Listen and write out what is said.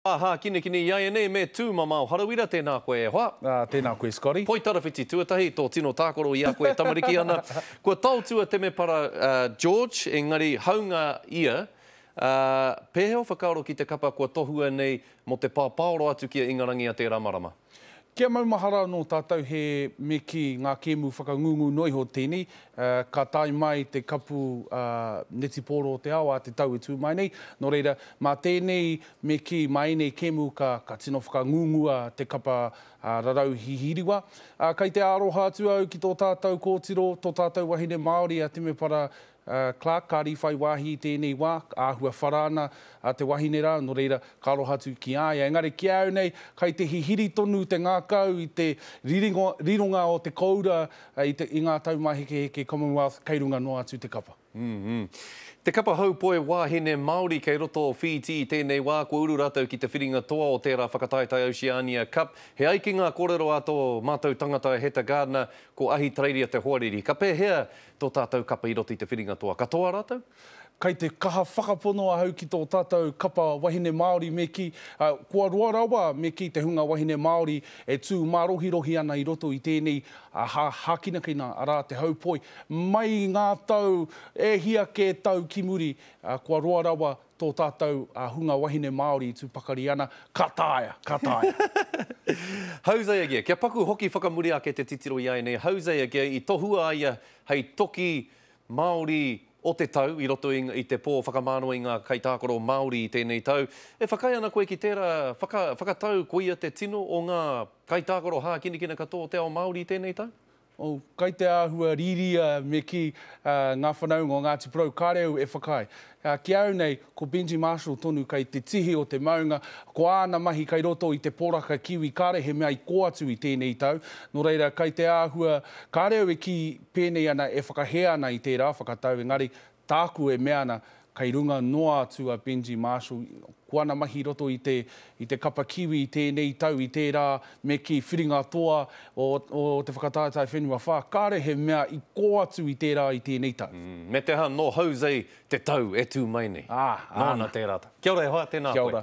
Aha, kine iai nei me tū mamau harawira tēnā koe e hoa. Tēnā koe, Scotty. Poi tarawhiti tuatahi, tō tino tākoro i a koe tamariki ana. Kua tautua te me para George, engari haunga ia, pēheo whakaaro ki te kapa kua tohua nei mo te pāpaoro atu kia ingarangi a te ramarama. Kia maumahara no tātou he me ki ngā kēmu whakangungu noiho tēnei, ka tai mai te kapu neti pōro o te awa te tau e tū mai nei. Nō reira, mā tēnei me ki mai nei kēmu ka tino whakangungua te kapa rarau hihiriwa. Kei te aroha atu au ki tō tātou kōtiro, tō tātou wahine Māori a te me para Clark, ka riwhai wāhi tēnei wā, āhua wharana te wahine rā, no reira, ka aroha atu ki āia. Engari ki au nei, kei te hihiri tonu te ngākau i te rironga o te koura i ngā taumaheke Commonwealth, kei runga noa atu te kapa. Te kapa hau poe wāhine Māori kei roto o Fiji tēnei wā, kua uru rātou ki te whiringa toa o tērā Whakataetai Oceania Cup. He aiki ngā kōrero ato mātou tangata Heta Gardner ko ahi trairia te Huariri. Ka pēhea tō tātou kapa i roto i te whiringa toa. Katoa rātou? Kei te kaha whakaponoa hau ki tō tātou kapa wahine Māori me ki, kua roa rawa me ki te hunga wahine Māori e tū mārohirohi ana i roto i tēnei hākinakina arā te haupoi. Mai ngā tau e hia ke tau ki muri, kua roa rawa tō tātou hunga wahine Māori i tū pakari ana, kataia, kataia. Hauzea gia, kia paku hoki whakamuri ake te titiro iai nei, hauzea gia i tohua aia hei toki Māori o te tau, i roto i te pō whakamānoa i ngā kaitākoro Māori i tēnei tau. E whakai ana koe ki tērā whakatau koia te tino o ngā kaitākoro hākinikina katoa te ao Māori i tēnei tau? Kei te āhua riria me ki ngā whanaunga o Ngāti Porou, ka reo e whakai. Ki au nei, ko Benji Marshall tonu kei te tihi o te maunga, ko āna mahi kei roto i te poraka kiwi, ka he mea i ko atu i tēnei tau. Nō reira, kei te āhua, ka reo e ki pēnei ana e whakahea ana i tērā whakatau, engari tāku e mea ana, kei runga noa atu a Benji Marshall, ko ana mahi roto i te kapa kiwi i tēnei tau i tērā me ki whiringa toa o te whakataetai whenua whā. Kāre he mea i ko atu i tērā i tēnei tau. Me te ha no Jose te tau e tū mai nei. Nōna tērā. Kia ora e hoa tēnā koe.